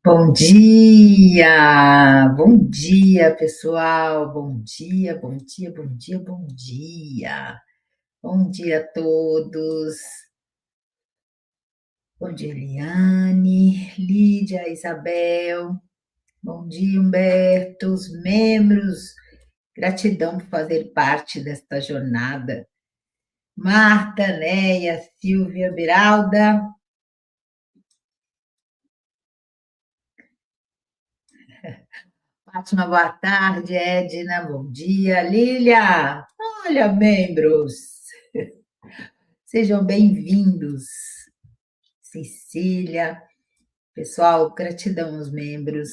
Bom dia, pessoal. Bom dia, bom dia, bom dia, bom dia. Bom dia a todos. Bom dia, Eliane, Lídia, Isabel. Bom dia, Humberto, os membros. Gratidão por fazer parte desta jornada. Marta, Neia, Silvia, Beralda. Fátima, boa tarde. Edna, bom dia. Lília, olha, membros. Sejam bem-vindos. Cecília, pessoal, gratidão aos membros.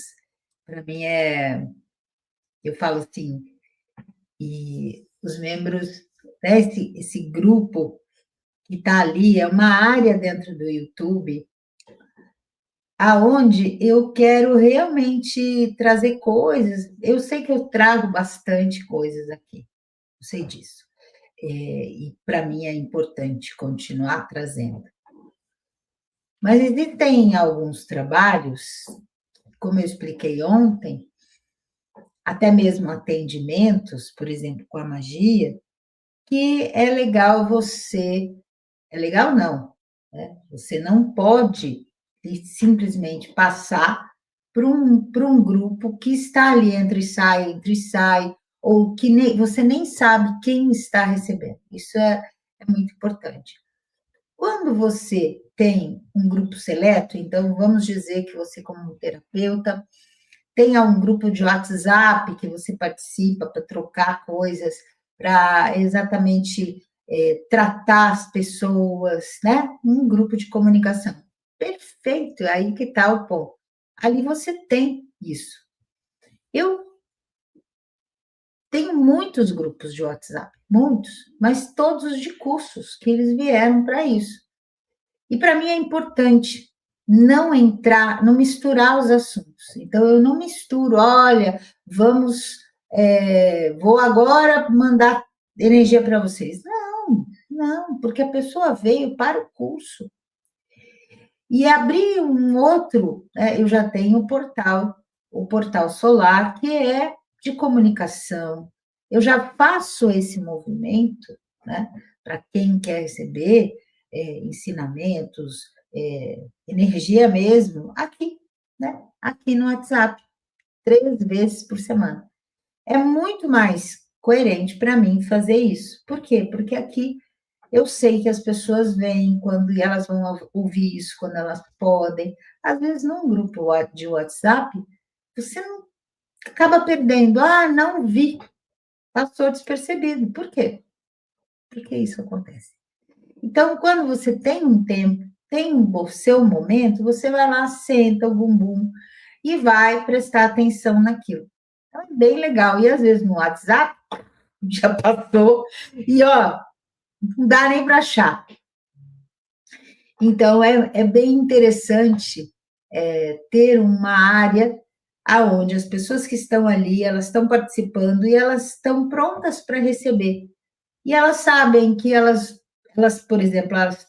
Para mim eu falo assim, e os membros, né, esse grupo que está ali, é uma área dentro do YouTube, aonde eu quero realmente trazer coisas. Eu sei que eu trago bastante coisas aqui, eu sei disso. E para mim é importante continuar trazendo. Mas existem alguns trabalhos, como eu expliquei ontem, até mesmo atendimentos, por exemplo, com a magia, que é legal você. É legal não, né? Você não pode simplesmente passar para um grupo que está ali entre e sai, ou que você nem sabe quem está recebendo. Isso é muito importante. Quando você tem um grupo seleto, então vamos dizer que você, como terapeuta, tenha um grupo de WhatsApp que você participa para trocar coisas, para exatamente tratar as pessoas, né? Um grupo de comunicação. Perfeito, é aí que está o ponto. Ali você tem isso. Eu tenho muitos grupos de WhatsApp, muitos, mas todos de cursos que eles vieram para isso. E para mim é importante não entrar, não misturar os assuntos. Então, eu não misturo, olha, vou agora mandar energia para vocês. Não, não, porque a pessoa veio para o curso. E abrir um outro, né, eu já tenho o portal solar, que é de comunicação. Eu já faço esse movimento, né, para quem quer receber ensinamentos, energia mesmo, aqui, né, aqui no WhatsApp, 3 vezes por semana. É muito mais coerente para mim fazer isso. Por quê? Porque aqui eu sei que as pessoas vêm quando e elas vão ouvir isso quando elas podem. Às vezes, num grupo de WhatsApp, você não acaba perdendo. Ah, não vi, passou despercebido. Por quê? Porque isso acontece. Então, quando você tem um tempo, tem o seu momento, você vai lá, senta o bumbum e vai prestar atenção naquilo. Então, é bem legal. E às vezes no WhatsApp já passou e ó, não dá nem para achar. Então, é bem interessante ter uma área aonde as pessoas que estão ali, elas estão participando e elas estão prontas para receber. E elas sabem que por exemplo, elas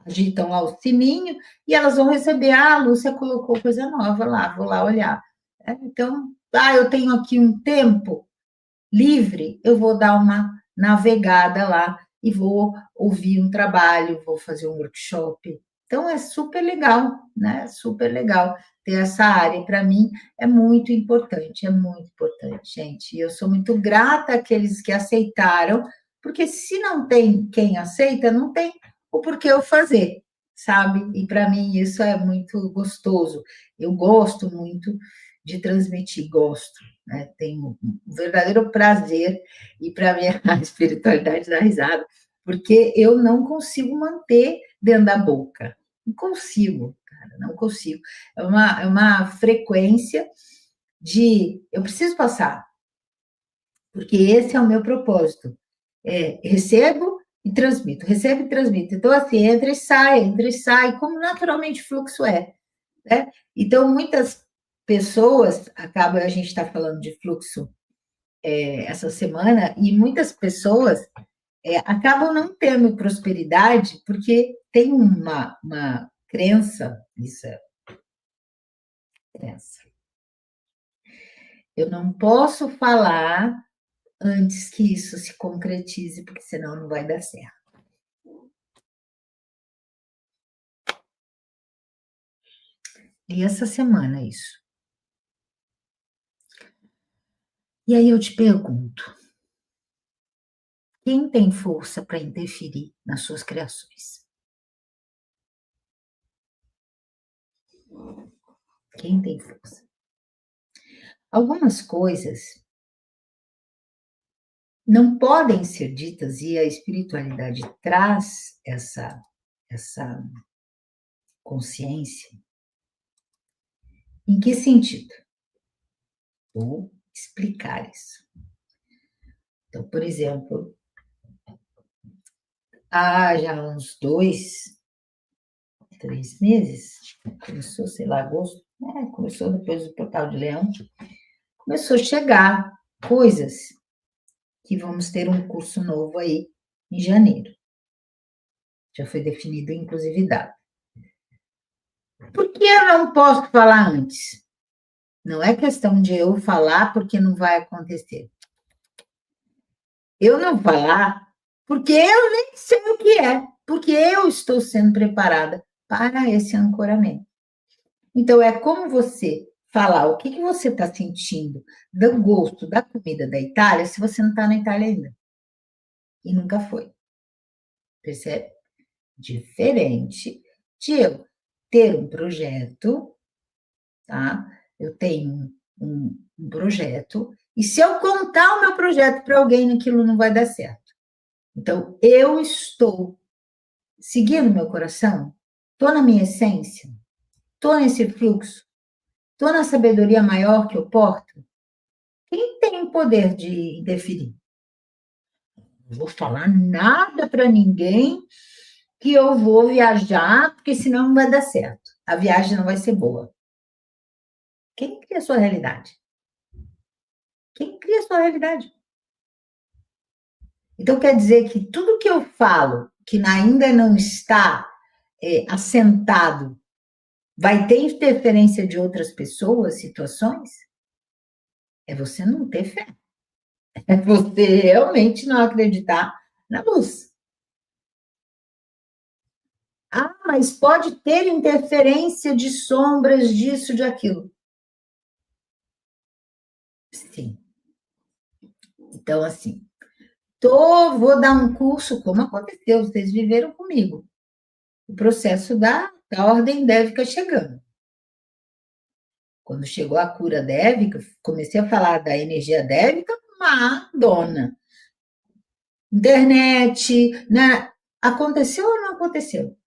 agitam lá o sininho e elas vão receber, ah, a Lúcia colocou coisa nova lá, vou lá olhar. Então, eu tenho aqui um tempo livre, eu vou dar uma navegada lá e vou ouvir um trabalho, vou fazer um workshop. Então é super legal, né? Super legal ter essa área. Para mim é muito importante, gente. E eu sou muito grata àqueles que aceitaram, porque se não tem quem aceita, não tem o porquê eu fazer, sabe? E para mim isso é muito gostoso. Eu gosto muito de transmitir, gosto, né? Tenho um verdadeiro prazer e para mim a espiritualidade dá risada, porque eu não consigo manter dentro da boca. Não consigo, cara, não consigo. É uma frequência de eu preciso passar, porque esse é o meu propósito. Recebo e transmito, recebo e transmito. Então, assim, entra e sai, como naturalmente o fluxo é. Né? Então, muitas pessoas acabam, a gente está falando de fluxo essa semana, e muitas pessoas acabam não tendo prosperidade porque tem uma crença, isso Pensa. Eu não posso falar antes que isso se concretize, porque senão não vai dar certo. E essa semana isso. E aí eu te pergunto, quem tem força para interferir nas suas criações? Quem tem força? Algumas coisas não podem ser ditas e a espiritualidade traz essa consciência. Em que sentido? Vou explicar isso. Então, por exemplo, há já uns 2, 3 meses, começou, sei lá, agosto, começou depois do Portal de Leão, começou a chegar coisas que vamos ter um curso novo aí em janeiro. Já foi definido, inclusive, data. Por que eu não posso falar antes? Não é questão de eu falar porque não vai acontecer. Eu não falar porque eu nem sei o que é, porque eu estou sendo preparada para esse ancoramento. Então, é como você falar o que você está sentindo do gosto da comida da Itália se você não está na Itália ainda. E nunca foi. Percebe? Diferente de eu ter um projeto, tá? Eu tenho um projeto, e se eu contar o meu projeto para alguém, aquilo não vai dar certo. Então, eu estou seguindo meu coração, estou na minha essência, estou nesse fluxo, estou na sabedoria maior que eu porto. Quem tem o poder de definir? Não vou falar nada para ninguém que eu vou viajar, porque senão não vai dar certo. A viagem não vai ser boa. Quem cria a sua realidade? Quem cria a sua realidade? Então, quer dizer que tudo que eu falo, que ainda não está assentado, vai ter interferência de outras pessoas, situações? É você não ter fé. É você realmente não acreditar na luz. Ah, mas pode ter interferência de sombras, disso, de aquilo. Sim. Então, assim, vou dar um curso, como aconteceu, vocês viveram comigo. O processo da ordem dévica chegando. Quando chegou a cura dévica, comecei a falar da energia dévica, Madonna. Internet, né? Aconteceu ou não aconteceu?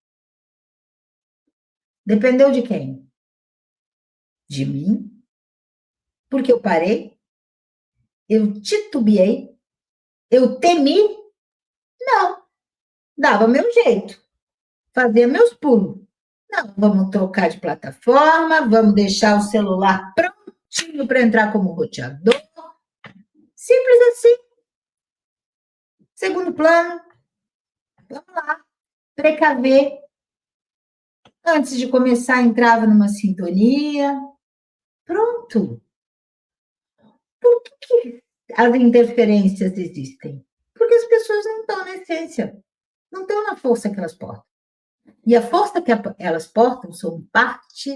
Dependeu de quem? De mim? Porque eu parei? Eu titubeei? Eu temi? Não. Dava meu jeito. Fazia meus pulos. Não, vamos trocar de plataforma, vamos deixar o celular prontinho para entrar como roteador. Simples assim. Segundo plano, vamos lá, precaver. Antes de começar, entrava numa sintonia. Pronto. Por que as interferências existem? Porque as pessoas não estão na essência, não estão na força que elas portam. E a força que elas portam são parte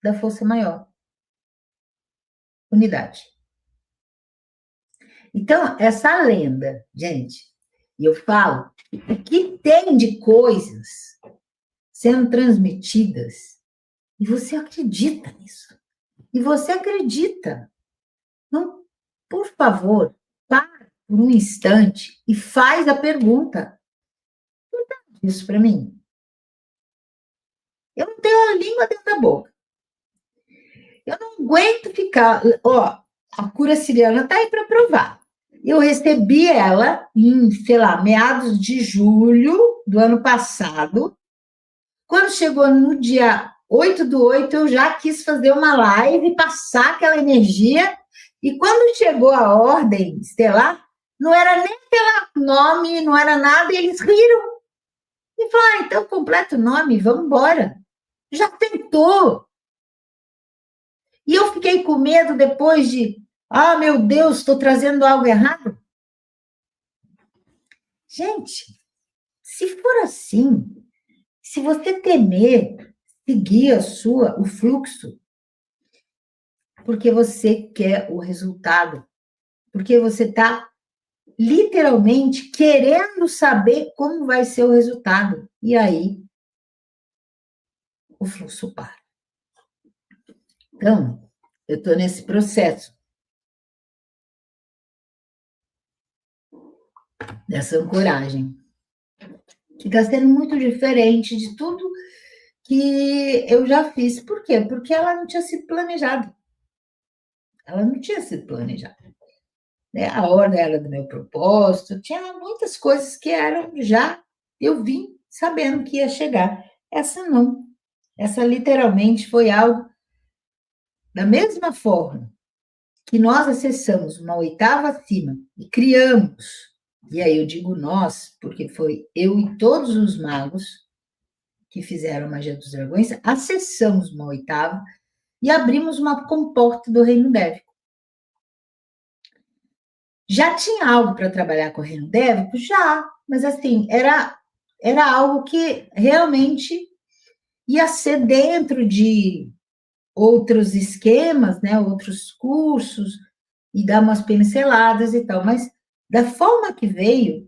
da força maior. Unidade. Então, essa lenda, gente, e eu falo, o que tem de coisas sendo transmitidas, e você acredita nisso. E você acredita. Não, por favor, para por um instante e faz a pergunta. Isso para mim. Eu não tenho a língua dentro da boca. Eu não aguento ficar. Ó, a cura siriana está aí para provar. Eu recebi ela em, sei lá, meados de julho do ano passado. Quando chegou no dia 8/8, eu já quis fazer uma live, passar aquela energia. E quando chegou a ordem estelar, não era nem aquele nome, não era nada, e eles riram. E falaram, então, completo nome, vamos embora. Já tentou. E eu fiquei com medo depois de, meu Deus, estou trazendo algo errado. Gente, se for assim, se você temer seguir o fluxo, porque você quer o resultado, porque você está literalmente querendo saber como vai ser o resultado. E aí, o fluxo para. Então, eu estou nesse processo dessa ancoragem, que está sendo muito diferente de tudo que eu já fiz. Por quê? Porque ela não tinha sido planejada. Ela não tinha sido planejada. Né? A ordem era do meu propósito, tinha muitas coisas que eram já, eu vim sabendo que ia chegar. Essa não. Essa literalmente foi algo da mesma forma que nós acessamos uma oitava acima e criamos, e aí eu digo nós, porque foi eu e todos os magos que fizeram a magia dos dragões, acessamos uma oitava e abrimos uma comporta do reino dévico. Já tinha algo para trabalhar com o reino dévico? Já, mas assim, era algo que realmente ia ser dentro de outros esquemas, né, outros cursos, e dar umas pinceladas e tal, mas da forma que veio,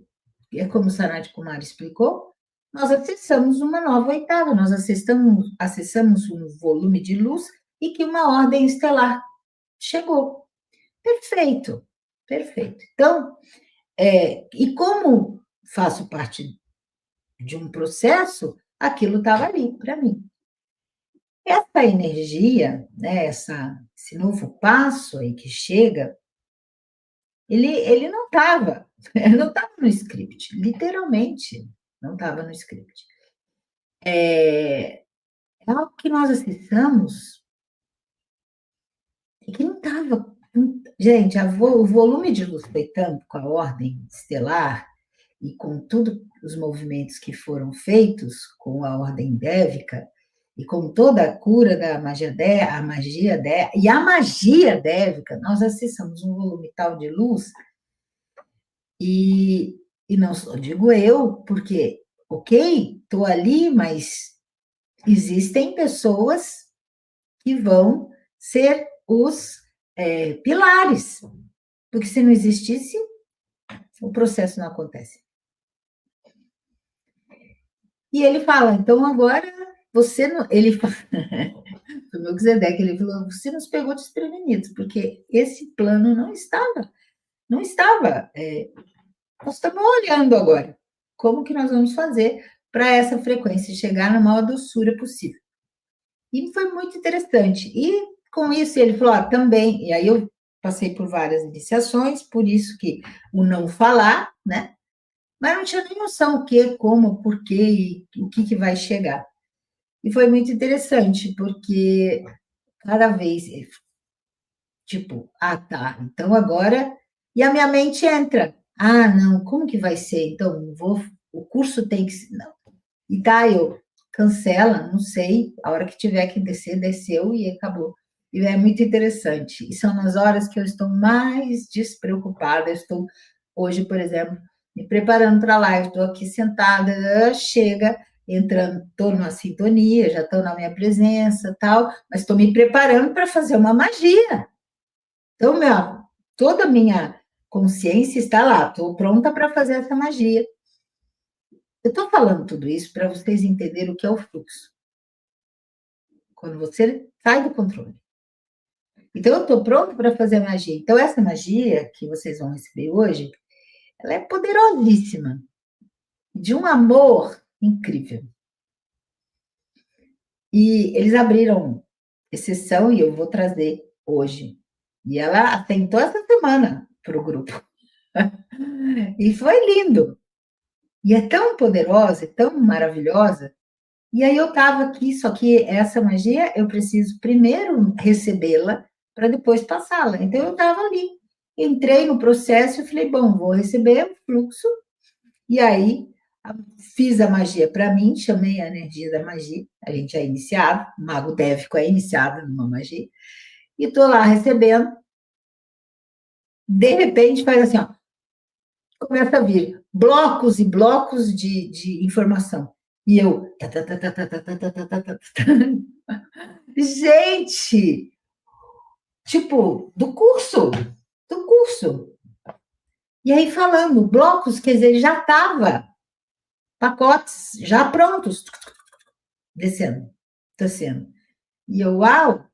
é como o Sanat Kumar explicou, nós acessamos uma nova oitava, nós acessamos um volume de luz e que uma ordem estelar chegou. Perfeito, perfeito. Então, e como faço parte de um processo, aquilo estava ali para mim. Essa energia, né, esse novo passo aí que chega, ele não estava, não estava no script, literalmente, não estava no script. É algo que nós acessamos e que não estava. Gente, o volume de luz foi tanto com a ordem estelar e com todos os movimentos que foram feitos com a ordem dévica, e com toda a cura da magia e a magia dévica, nós acessamos um volume tal de luz, e não só digo eu, porque, ok, estou ali, mas existem pessoas que vão ser os pilares, porque se não existisse, o processo não acontece. E ele fala, então agora você não. Ele fala, foi o Melquisedeque, ele falou, você nos pegou desprevenidos, porque esse plano não estava. Não estava. Nós estamos olhando agora. Como que nós vamos fazer para essa frequência chegar na maior doçura possível? E foi muito interessante. E com isso ele falou, também, e aí eu passei por várias iniciações, por isso que o não falar, né? Mas não tinha nem noção o que, como, por quê e o que vai chegar. E foi muito interessante, porque cada vez, tipo, tá, então agora. E a minha mente entra. Não, como que vai ser? Então, o curso tem que. Não. E tá, eu cancela, não sei, a hora que tiver que descer, desceu e acabou. E é muito interessante. E são nas horas que eu estou mais despreocupada. Eu estou, hoje, por exemplo, me preparando para a live, estou aqui sentada, chega, entrando, estou numa sintonia, já estou na minha presença, tal, mas estou me preparando para fazer uma magia. Então, toda a minha consciência está lá, estou pronta para fazer essa magia. Eu estou falando tudo isso para vocês entenderem o que é o fluxo. Quando você sai do controle. Então, eu estou pronto para fazer a magia. Então, essa magia que vocês vão receber hoje, ela é poderosíssima, de um amor incrível. E eles abriram exceção e eu vou trazer hoje. E ela atentou essa semana para o grupo. E foi lindo. E é tão poderosa, é tão maravilhosa. E aí eu estava aqui, só que essa magia eu preciso primeiro recebê-la para depois passá-la. Então eu estava ali, entrei no processo e falei, bom, vou receber o fluxo. E aí fiz a magia para mim, chamei a energia da magia. A gente é iniciado, o mago dévico é iniciado numa magia. e estou lá recebendo, de repente faz assim, ó, começa a vir blocos e blocos de informação. E eu. Gente, tipo, do curso. Do curso. E aí falando, blocos, quer dizer, já estava, pacotes já prontos, descendo, descendo. E eu, uau,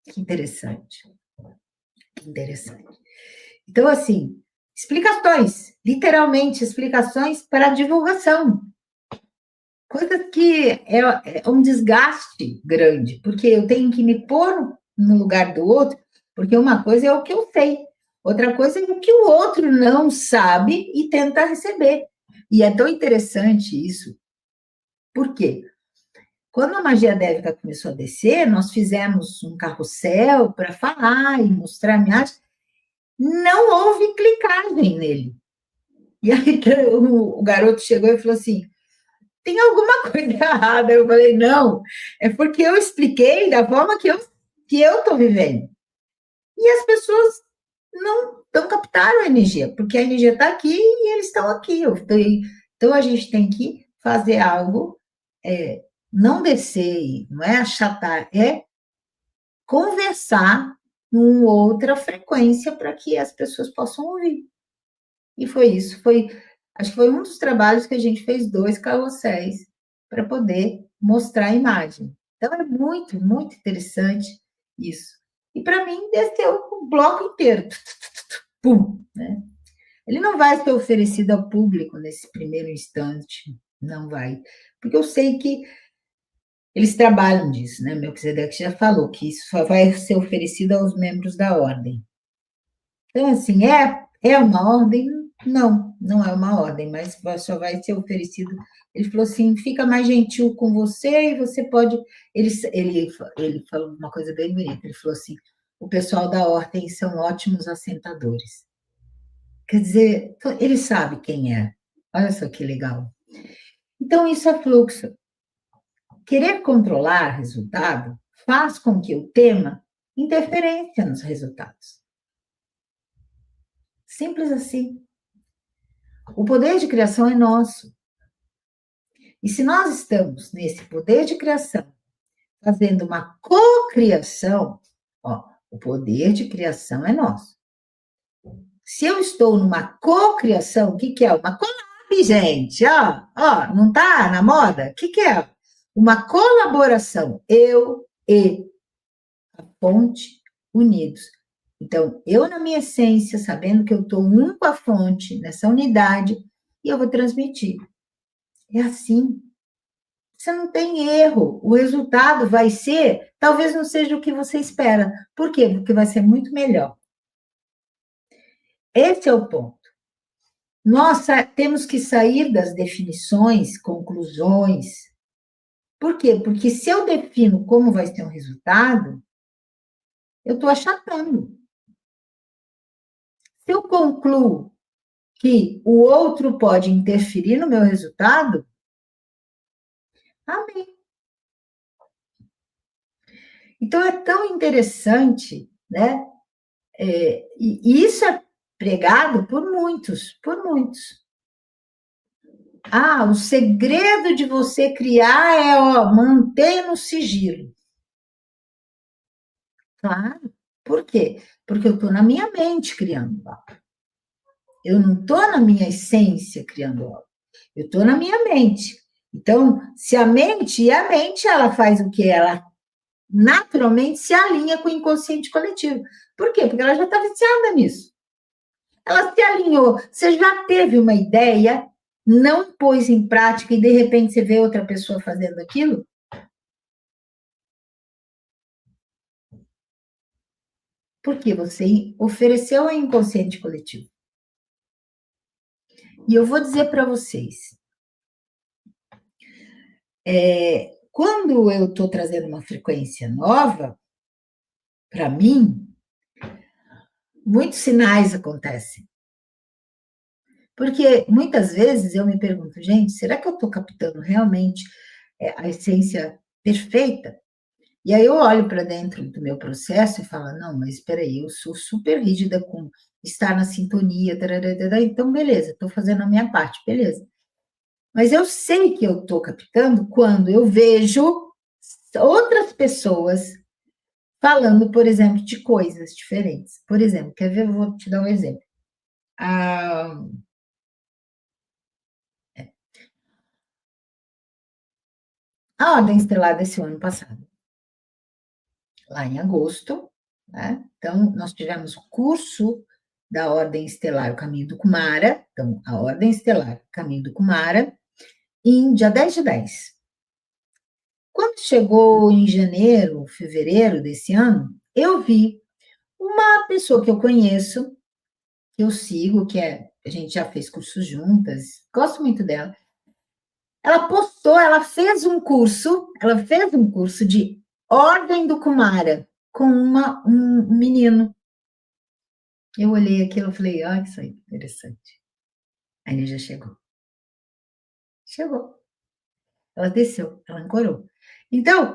que interessante, que interessante. Então, assim, explicações, literalmente explicações para divulgação. Coisa que é um desgaste grande, porque eu tenho que me pôr no lugar do outro, porque uma coisa é o que eu sei, outra coisa é o que o outro não sabe e tenta receber. E é tão interessante isso. Por quê? Quando a magia dévica começou a descer, nós fizemos um carrossel para falar e mostrar a minha arte. Não houve clicagem nele. E aí o garoto chegou e falou assim: tem alguma coisa errada. Eu falei: não, é porque eu expliquei da forma que eu estou vivendo. E as pessoas não captaram a energia, porque a energia está aqui e eles estão aqui. Então a gente tem que fazer algo, não descer, não é achatar, é conversar em outra frequência para que as pessoas possam ouvir. E foi isso, acho que foi um dos trabalhos que a gente fez 2 carrosséis para poder mostrar a imagem. Então é muito, muito interessante isso. E para mim desceu o bloco inteiro, pum, né? Ele não vai ser oferecido ao público nesse primeiro instante, não vai, porque eu sei que eles trabalham disso, né? Melquisedeque já falou que isso só vai ser oferecido aos membros da ordem. Então, assim, é uma ordem? Não, não é uma ordem, mas só vai ser oferecido. Ele falou assim: fica mais gentil com você e você pode. Ele falou uma coisa bem bonita: ele falou assim, o pessoal da ordem são ótimos assentadores. Quer dizer, ele sabe quem é. Olha só que legal. Então, isso é fluxo. Querer controlar resultado faz com que eu tema interferência nos resultados. Simples assim. O poder de criação é nosso. E se nós estamos nesse poder de criação, fazendo uma cocriação, o poder de criação é nosso. Se eu estou numa cocriação, o que é? Uma collab, gente, não está na moda? O que é? Uma colaboração, eu e a fonte unidos. Então, eu na minha essência, sabendo que eu estou um com a fonte, nessa unidade, e eu vou transmitir. É assim. Você não tem erro. O resultado vai ser, talvez não seja o que você espera. Por quê? Porque vai ser muito melhor. Esse é o ponto. Nós temos que sair das definições, conclusões. Por quê? Porque se eu defino como vai ser um resultado, eu estou achatando. Se eu concluo que o outro pode interferir no meu resultado, amém. Então é tão interessante, né? E isso é pregado por muitos, por muitos. O segredo de você criar é, manter no sigilo. Claro. Por quê? Porque eu estou na minha mente criando algo. Eu não estou na minha essência criando algo. Eu estou na minha mente. Então, se a mente ela faz o que? Ela naturalmente se alinha com o inconsciente coletivo. Por quê? Porque ela já está viciada nisso. Ela se alinhou. Você já teve uma ideia, não pôs em prática e de repente você vê outra pessoa fazendo aquilo? Porque você ofereceu ao inconsciente coletivo. E eu vou dizer para vocês, quando eu estou trazendo uma frequência nova, para mim, muitos sinais acontecem. Porque muitas vezes eu me pergunto, gente, será que eu estou captando realmente a essência perfeita? E aí eu olho para dentro do meu processo e falo, não, mas espera aí, eu sou super rígida com estar na sintonia, tarará, então beleza, estou fazendo a minha parte, beleza. Mas eu sei que eu estou captando quando eu vejo outras pessoas falando, por exemplo, de coisas diferentes. Por exemplo, quer ver? Eu vou te dar um exemplo. A, a Ordem Estelar desse ano passado, lá em agosto, né? Então, nós tivemos o curso da Ordem Estelar, o Caminho do Kumara, então, a Ordem Estelar, Caminho do Kumara, em dia 10 de 10. Quando chegou em janeiro, fevereiro desse ano, eu vi uma pessoa que eu conheço, que eu sigo, a gente já fez cursos juntas, gosto muito dela. Ela fez um curso de Ordem do Kumara com um menino. Eu olhei aquilo e falei, ah, isso aí, interessante. A energia chegou. Chegou. Ela desceu, ela ancorou. Então,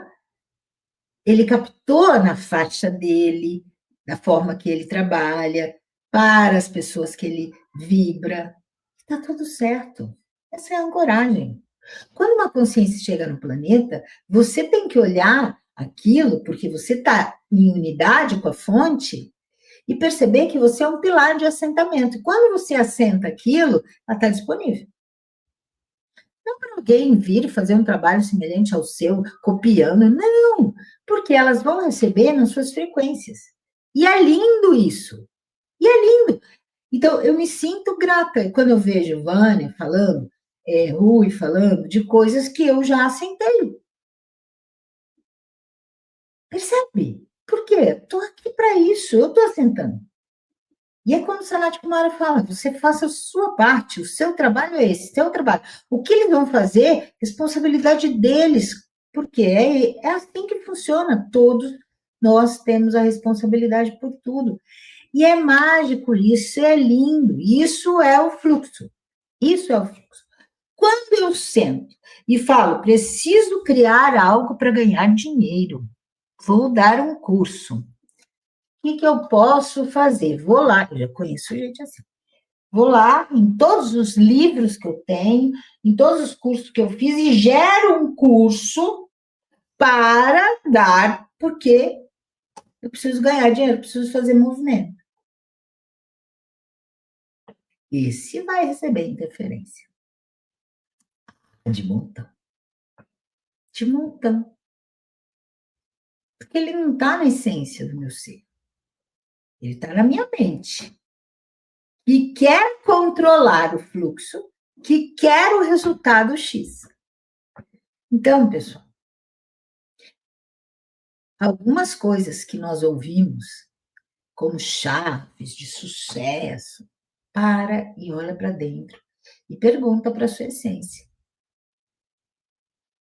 ele captou na faixa dele, da forma que ele trabalha, para as pessoas que ele vibra. Está tudo certo. Essa é a ancoragem. Quando uma consciência chega no planeta, você tem que olhar aquilo, porque você está em unidade com a fonte, e perceber que você é um pilar de assentamento. Quando você assenta aquilo, ela está disponível. Não para alguém vir fazer um trabalho semelhante ao seu, copiando, não, porque elas vão receber nas suas frequências. E é lindo isso. E é lindo. Então, eu me sinto grata quando eu vejo Vânia falando, Rui falando de coisas que eu já assentei. Percebe? Por quê? Estou aqui para isso, eu estou assentando. E é como o Sanat Kumara fala, você faça a sua parte, o seu trabalho é esse, seu trabalho. O que eles vão fazer, responsabilidade deles, porque é assim que funciona, todos nós temos a responsabilidade por tudo. E é mágico isso, é lindo, isso é o fluxo, isso é o fluxo. Quando eu sento e falo, preciso criar algo para ganhar dinheiro, vou dar um curso, que eu posso fazer? Vou lá, eu já conheço gente assim. Vou lá em todos os livros que eu tenho, em todos os cursos que eu fiz e gero um curso para dar, porque eu preciso ganhar dinheiro, preciso fazer movimento. Esse vai receber interferência. De montão. De montão. Porque ele não está na essência do meu ser. Ele está na minha mente. Que quer controlar o fluxo, que quer o resultado X. Então, pessoal, algumas coisas que nós ouvimos, como chaves de sucesso, para e olha para dentro e pergunta para a sua essência.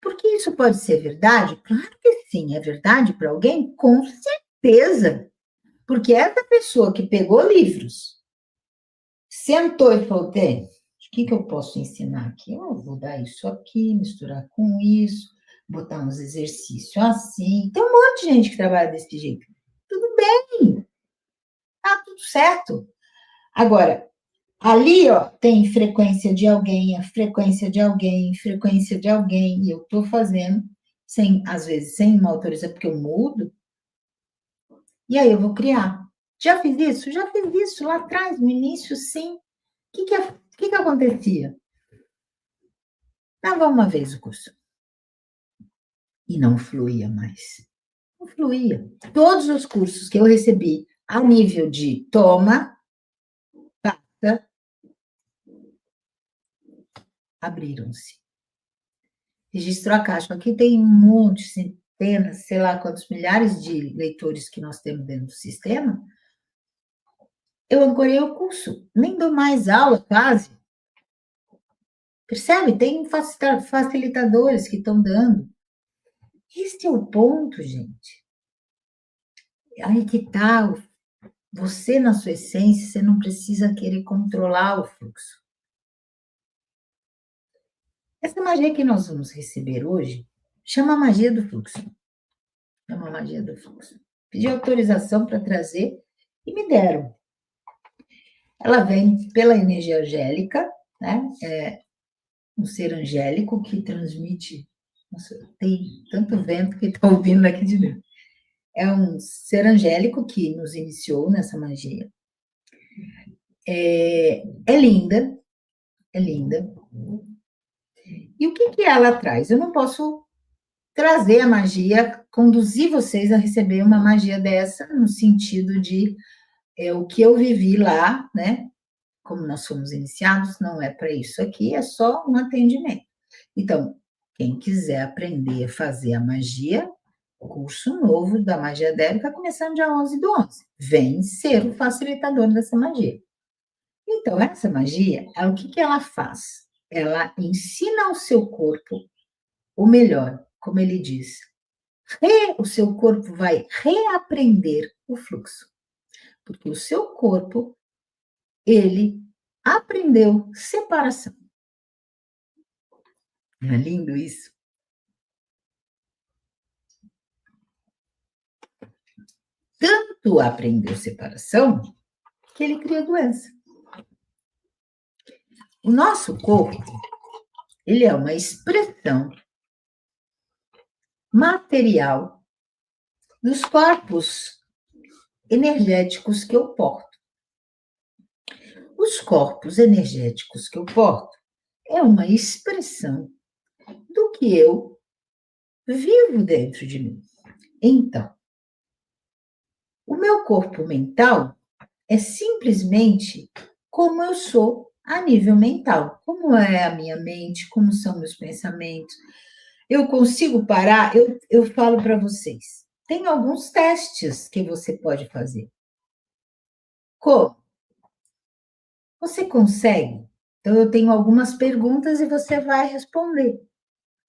Porque isso pode ser verdade? Claro que sim, é verdade para alguém? Com certeza. Porque essa pessoa que pegou livros, sentou e falou, tem, o que eu posso ensinar aqui? Eu vou dar isso aqui, misturar com isso, botar uns exercícios assim. Tem um monte de gente que trabalha desse jeito. Tudo bem, tá tudo certo. Agora, ali, ó, tem frequência de alguém, a frequência de alguém, frequência de alguém, e eu tô fazendo, sem, às vezes, sem uma autorização, porque eu mudo, e aí eu vou criar. Já fiz isso? Já fiz isso lá atrás, no início, sim. O que acontecia? Dava uma vez o curso. E não fluía mais. Não fluía. Todos os cursos que eu recebi a nível de toma, passa, abriram-se. Registrou a caixa. Aqui tem um monte, centenas, sei lá quantos milhares de leitores que nós temos dentro do sistema. Eu ancorei o curso. Nem dou mais aula, quase. Percebe? Tem facilitadores que estão dando. Este é o ponto, gente. Aí que tá. Você, na sua essência, você não precisa querer controlar o fluxo. Essa magia que nós vamos receber hoje chama magia do fluxo. É uma magia do fluxo. Pedi autorização para trazer e me deram. Ela vem pela energia angélica, né? É um ser angélico que transmite. Nossa, tem tanto vento que está ouvindo aqui de dentro. É um ser angélico que nos iniciou nessa magia. É linda, é linda. E o que ela traz? Eu não posso trazer a magia, conduzir vocês a receber uma magia dessa, no sentido de o que eu vivi lá, né? Como nós somos iniciados, não é para isso aqui, é só um atendimento. Então, quem quiser aprender a fazer a magia, curso novo da magia Débora, começando dia 11/11. Vem ser o facilitador dessa magia. Então, essa magia, o que ela faz? Ela ensina ao seu corpo, ou melhor, como ele diz, o seu corpo vai reaprender o fluxo. Porque o seu corpo, ele aprendeu separação. Não é lindo isso? Tanto aprendeu separação que ele cria doença. O nosso corpo, ele é uma expressão material dos corpos energéticos que eu porto. Os corpos energéticos que eu porto é uma expressão do que eu vivo dentro de mim. Então, o meu corpo mental é simplesmente como eu sou a nível mental. Como é a minha mente, como são meus pensamentos. Eu consigo parar? Eu falo para vocês. Tem alguns testes que você pode fazer. Como? Você consegue? Então, eu tenho algumas perguntas e você vai responder.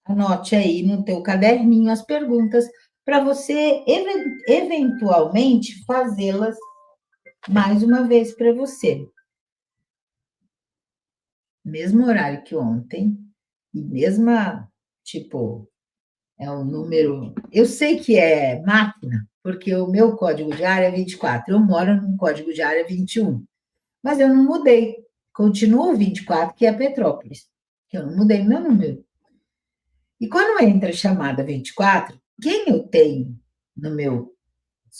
Anote aí no teu caderninho as perguntas para você eventualmente fazê-las mais uma vez para você. Mesmo horário que ontem, e mesma, tipo, é o número. Eu sei que é máquina, porque o meu código de área é 24. Eu moro num código de área 21. Mas eu não mudei. Continuo 24, que é Petrópolis. Eu não mudei meu número. E quando entra a chamada 24, quem eu tenho no meus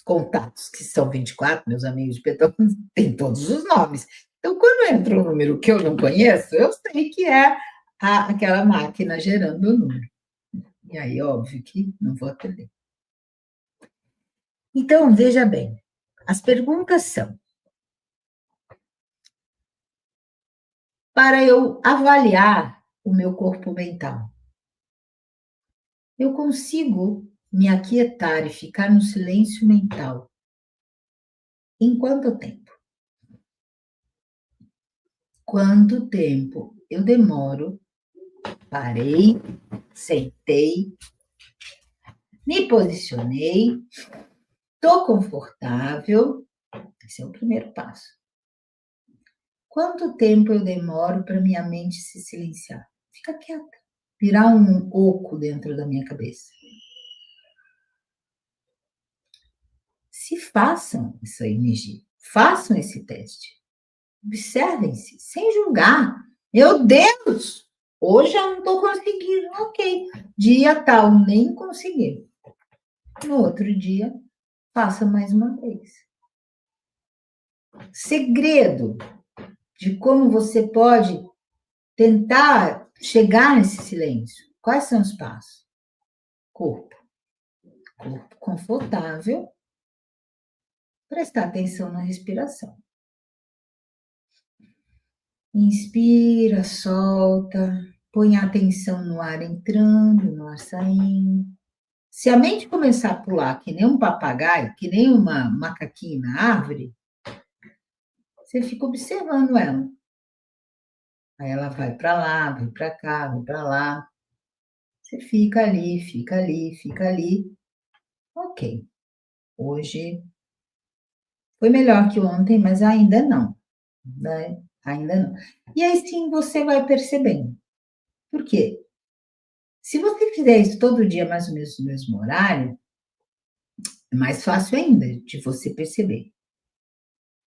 contatos, que são 24, meus amigos de Petrópolis, tem todos os nomes. Então, quando entra um número que eu não conheço, eu sei que é aquela máquina gerando o número. E aí, óbvio que não vou atender. Então, veja bem, as perguntas são: para eu avaliar o meu corpo mental, eu consigo me aquietar e ficar no silêncio mental em quanto tempo? Quanto tempo eu demoro? Parei, sentei, me posicionei, estou confortável. Esse é o primeiro passo. Quanto tempo eu demoro para minha mente se silenciar? Fica quieta, virar um oco dentro da minha cabeça. Se façam essa energia, façam esse teste. Observem-se, sem julgar. Meu Deus, hoje eu não estou conseguindo. Ok, dia tal, nem consegui. No outro dia, faça mais uma vez. Segredo de como você pode tentar chegar nesse silêncio. Quais são os passos? Corpo. Corpo confortável. Prestar atenção na respiração. Inspira, solta, põe a atenção no ar entrando, no ar saindo. Se a mente começar a pular que nem um papagaio, que nem uma macaquinha na árvore, você fica observando ela. Aí ela vai para lá, vai para cá, vai para lá. Você fica ali, fica ali, fica ali. Ok. Hoje foi melhor que ontem, mas ainda não. Né? Ainda não. E aí sim você vai percebendo. Por quê? Se você fizer isso todo dia, mais ou menos no mesmo horário, É mais fácil ainda de você perceber.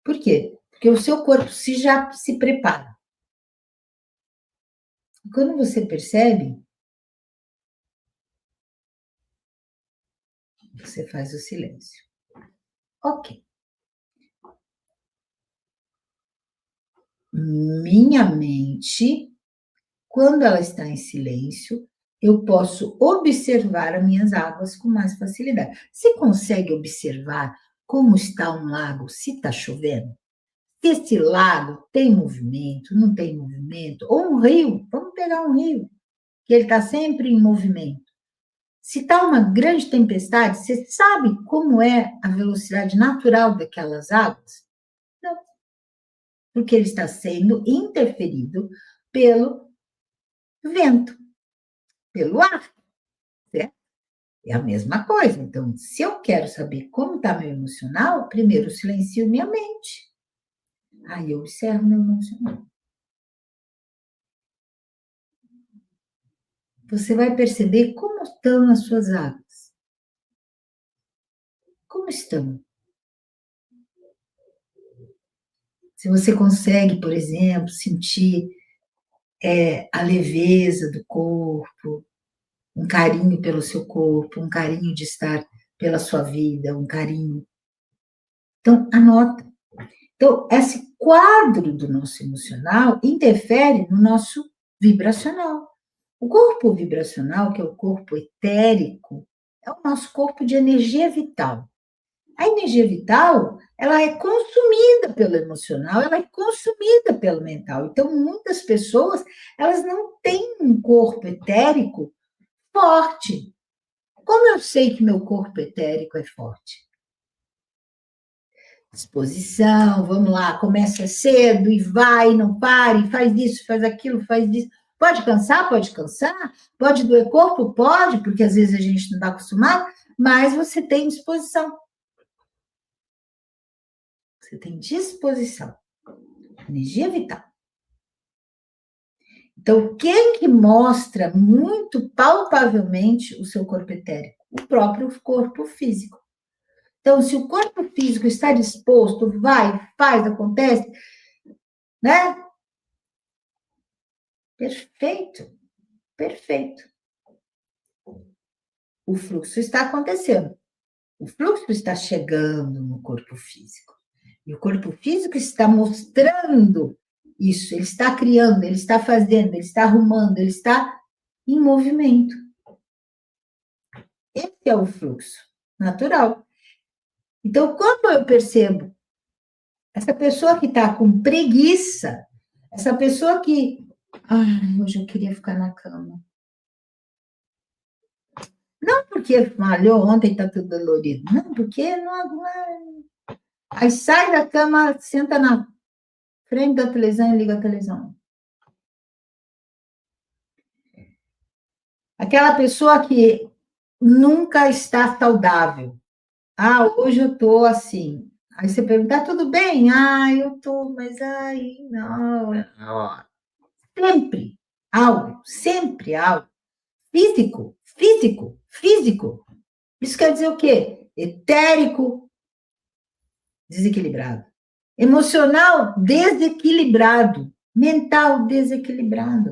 Por quê? Porque o seu corpo já se prepara. E quando você percebe, você faz o silêncio. Ok. Minha mente, quando ela está em silêncio, eu posso observar as minhas águas com mais facilidade. Você consegue observar como está um lago se está chovendo? Se esse lago tem movimento, não tem movimento? Ou um rio, vamos pegar um rio, que ele está sempre em movimento. Se está uma grande tempestade, você sabe como é a velocidade natural daquelas águas? Não, porque ele está sendo interferido pelo vento, pelo ar, certo? É a mesma coisa. Então, se eu quero saber como está meu emocional, primeiro eu silencio minha mente. Aí eu observo meu emocional. Você vai perceber como estão as suas águas. Como estão? Se você consegue, por exemplo, sentir a leveza do corpo, um carinho pelo seu corpo, um carinho de estar pela sua vida, um carinho. Então, anota. Então, esse quadro do nosso emocional interfere no nosso vibracional. O corpo vibracional, que é o corpo etérico, é o nosso corpo de energia vital. A energia vital, ela é consumida pelo emocional, ela é consumida pelo mental. Então, muitas pessoas, elas não têm um corpo etérico forte. Como eu sei que meu corpo etérico é forte? Disposição, vamos lá, começa cedo e vai, não pare, faz isso, faz aquilo, faz isso. Pode cansar? Pode cansar. Pode doer corpo? Pode, porque às vezes a gente não está acostumado, mas você tem disposição. Você tem disposição. Energia vital. Então, quem que mostra muito palpavelmente o seu corpo etérico? O próprio corpo físico. Então, se o corpo físico está disposto, vai, faz, acontece, né? Perfeito, perfeito. O fluxo está acontecendo. O fluxo está chegando no corpo físico. E o corpo físico está mostrando isso, ele está criando, ele está fazendo, ele está arrumando, ele está em movimento. Esse é o fluxo natural. Então, quando eu percebo essa pessoa que está com preguiça, essa pessoa que. Ai, hoje eu queria ficar na cama. Não porque malhou ontem e está tudo dolorido. Não, porque não. Aí sai da cama, senta na frente da televisão e liga a televisão. Aquela pessoa que nunca está saudável. Ah, hoje eu estou assim. Aí você pergunta, tá tudo bem? Ah, eu estou, mas ai, não. Sempre algo. Físico, físico, físico. Isso quer dizer o quê? Etérico, desequilibrado. Emocional, desequilibrado. Mental, desequilibrado.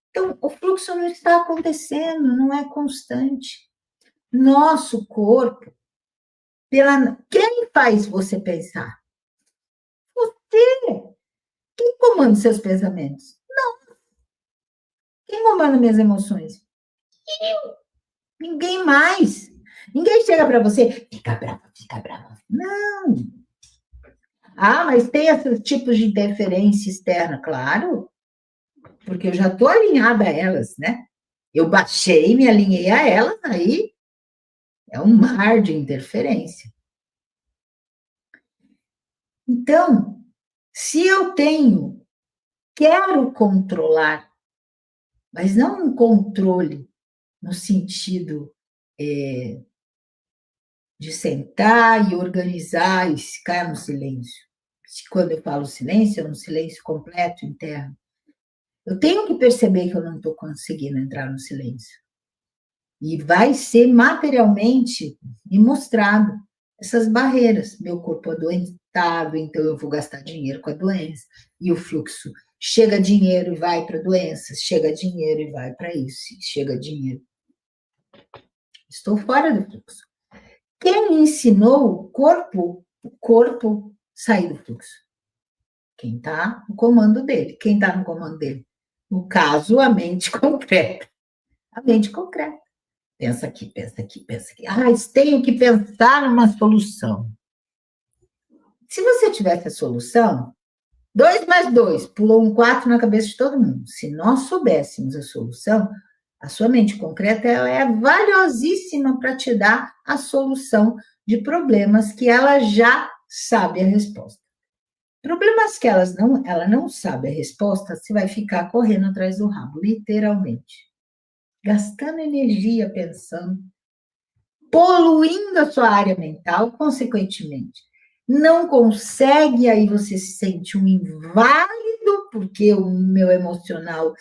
Então, o fluxo não está acontecendo, não é constante. Nosso corpo, quem faz você pensar? Você. Quem comanda seus pensamentos? Quem comanda minhas emoções? Eu. Ninguém mais. Ninguém chega para você, fica brava, fica brava. Não. Ah, mas tem esses tipos de interferência externa, claro, porque eu já estou alinhada a elas, né? Eu baixei, me alinhei a elas, aí é um mar de interferência. Então, se eu quero controlar, mas não um controle no sentido de sentar e organizar e ficar no silêncio. Quando eu falo silêncio, é um silêncio completo interno. Eu tenho que perceber que eu não estou conseguindo entrar no silêncio. E vai ser materialmente me mostrado essas barreiras. Meu corpo adoentado, então eu vou gastar dinheiro com a doença. E o fluxo, chega dinheiro e vai para doenças, chega dinheiro e vai para isso, chega dinheiro. Estou fora do fluxo. Quem ensinou o corpo sair do fluxo? Quem está no comando dele. Quem está no comando dele? No caso, a mente concreta. A mente concreta. Pensa aqui, pensa aqui, pensa aqui. Ah, tenho que pensar numa solução. Se você tivesse a solução, 2 mais 2, pulou um 4 na cabeça de todo mundo. Se nós soubéssemos a solução, a sua mente concreta ela é valiosíssima para te dar a solução de problemas que ela já sabe a resposta. Problemas que ela não sabe a resposta, você vai ficar correndo atrás do rabo, literalmente. Gastando energia pensando, poluindo a sua área mental, consequentemente. Não consegue, aí você se sente um inválido, porque o meu emocional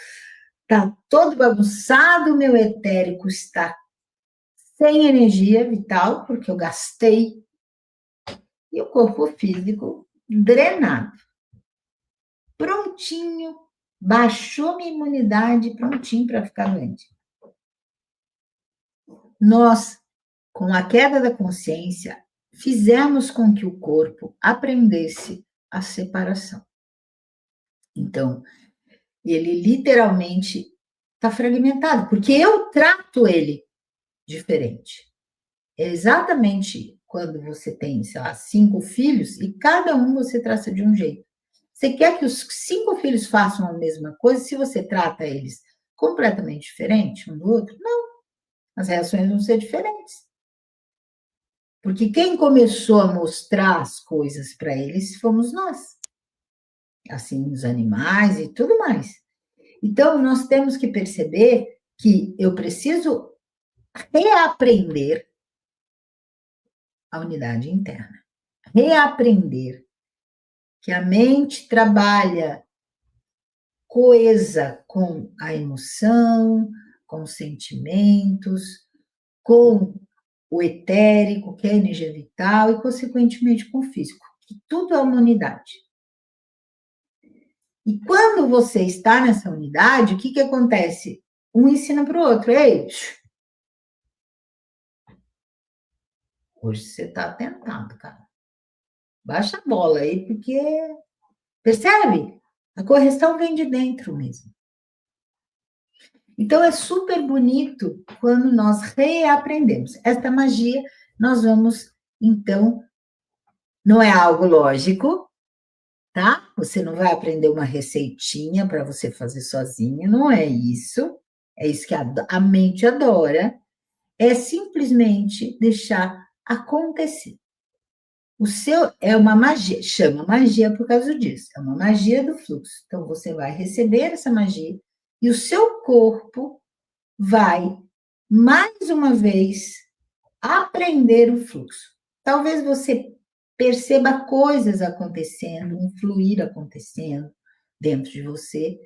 está todo bagunçado, o meu etérico está sem energia vital, porque eu gastei, e o corpo físico drenado. Prontinho, baixou minha imunidade, prontinho para ficar doente. Nós, com a queda da consciência, fizemos com que o corpo aprendesse a separação. Então, ele literalmente está fragmentado, porque eu trato ele diferente. É exatamente quando você tem, sei lá, 5 filhos e cada um você trata de um jeito. Você quer que os 5 filhos façam a mesma coisa se você trata eles completamente diferente um do outro? Não, as reações vão ser diferentes. Porque quem começou a mostrar as coisas para eles fomos nós. Assim, os animais e tudo mais. Então, nós temos que perceber que eu preciso reaprender a unidade interna. Reaprender que a mente trabalha coesa com a emoção, com os sentimentos, com o etérico, que é a energia vital, e, consequentemente, com o físico, que tudo é uma unidade. E quando você está nessa unidade, o que acontece? Um ensina para o outro. Ei, hoje você está atentado, cara. Baixa a bola aí, porque, percebe? A correção vem de dentro mesmo. Então, é super bonito quando nós reaprendemos. Esta magia, nós vamos, então, não é algo lógico, tá? Você não vai aprender uma receitinha para você fazer sozinho, não é isso. É isso que a mente adora. É simplesmente deixar acontecer. O seu é uma magia, chama magia por causa disso, é uma magia do fluxo. Então, você vai receber essa magia e o seu corpo vai, mais uma vez, aprender o fluxo. Talvez você perceba coisas acontecendo, um fluir acontecendo dentro de você,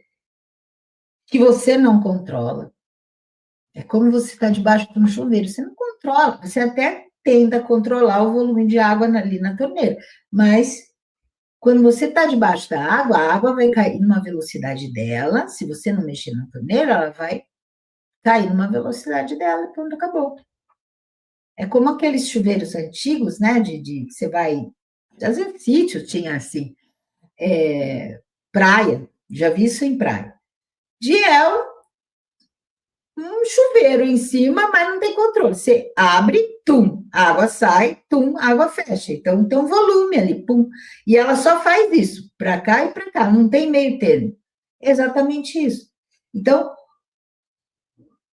que você não controla. É como você está debaixo de um chuveiro, você não controla, você até tenta controlar o volume de água ali na torneira, mas quando você está debaixo da água, a água vai cair numa velocidade dela, se você não mexer na torneira, ela vai cair numa velocidade dela e pronto, acabou. É como aqueles chuveiros antigos, né, de você vai, às vezes sítio tinha assim, praia, já vi isso em praia, de um chuveiro em cima, mas não tem controle. Você abre, tum, a água sai, tum, a água fecha. Então tem um volume ali, pum. E ela só faz isso, para cá e para cá, não tem meio termo. Exatamente isso. Então,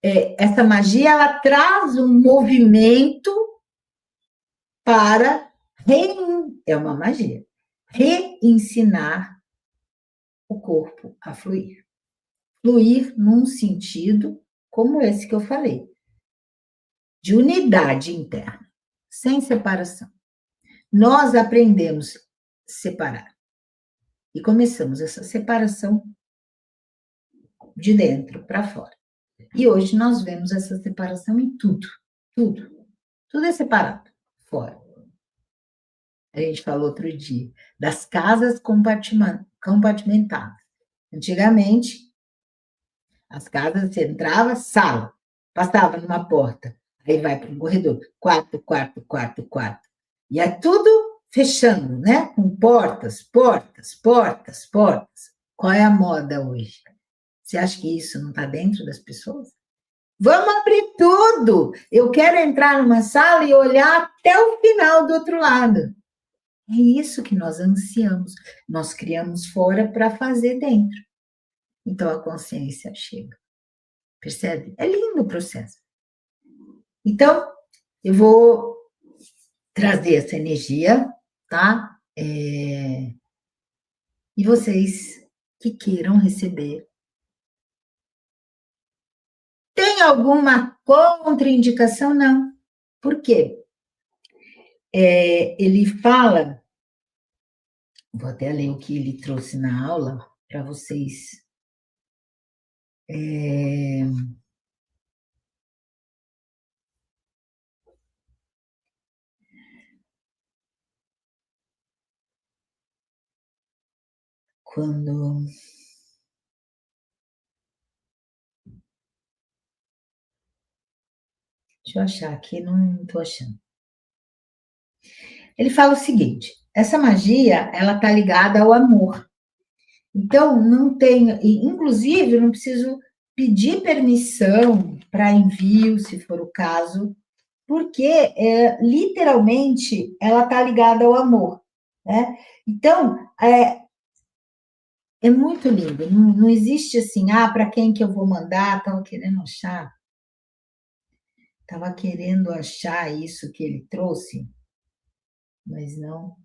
essa magia, ela traz um movimento para é uma magia, reensinar o corpo a fluir. Fluir num sentido como esse que eu falei, de unidade interna, sem separação. Nós aprendemos a separar e começamos essa separação de dentro para fora. E hoje nós vemos essa separação em tudo, tudo. Tudo é separado, fora. A gente falou outro dia, das casas compartimentadas. Antigamente, as casas, você entrava, sala, passava numa porta, aí vai para um corredor, quarto, quarto, quarto, quarto. E é tudo fechando, né? Com portas, portas, portas, portas. Qual é a moda hoje? Você acha que isso não está dentro das pessoas? Vamos abrir tudo! Eu quero entrar numa sala e olhar até o final do outro lado. É isso que nós ansiamos. Nós criamos fora para fazer dentro. Então a consciência chega. Percebe? É lindo o processo. Então, eu vou trazer essa energia, tá? E vocês que queiram receber. Tem alguma contraindicação? Não. Por quê? Ele fala, vou até ler o que ele trouxe na aula para vocês. Quando. Deixa eu achar aqui, não estou achando. Ele fala o seguinte: essa magia, ela está ligada ao amor. Então, não tem, inclusive, eu não preciso pedir permissão para envio, se for o caso, porque literalmente ela está ligada ao amor, né? Então, é muito lindo, não existe assim, para quem que eu vou mandar, estava querendo achar isso que ele trouxe, mas não,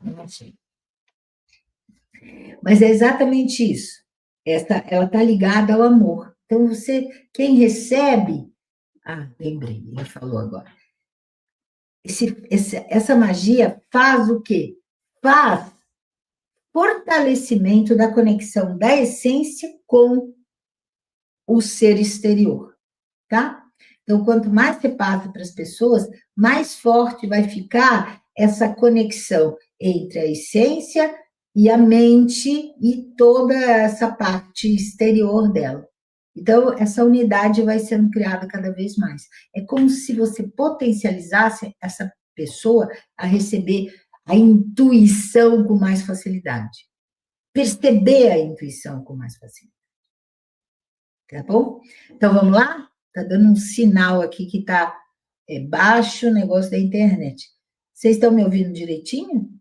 não achei. Mas é exatamente isso. Ela está ligada ao amor. Então, quem recebe. Lembrei, ele falou agora. Essa magia faz o quê? Faz fortalecimento da conexão da essência com o ser exterior, tá? Então, quanto mais você passa para as pessoas, mais forte vai ficar essa conexão entre a essência e a mente e toda essa parte exterior dela. Então, essa unidade vai sendo criada cada vez mais. É como se você potencializasse essa pessoa a receber a intuição com mais facilidade. Perceber a intuição com mais facilidade. Tá bom? Então, vamos lá? Tá dando um sinal aqui que tá baixo o negócio da internet. Vocês estão me ouvindo direitinho?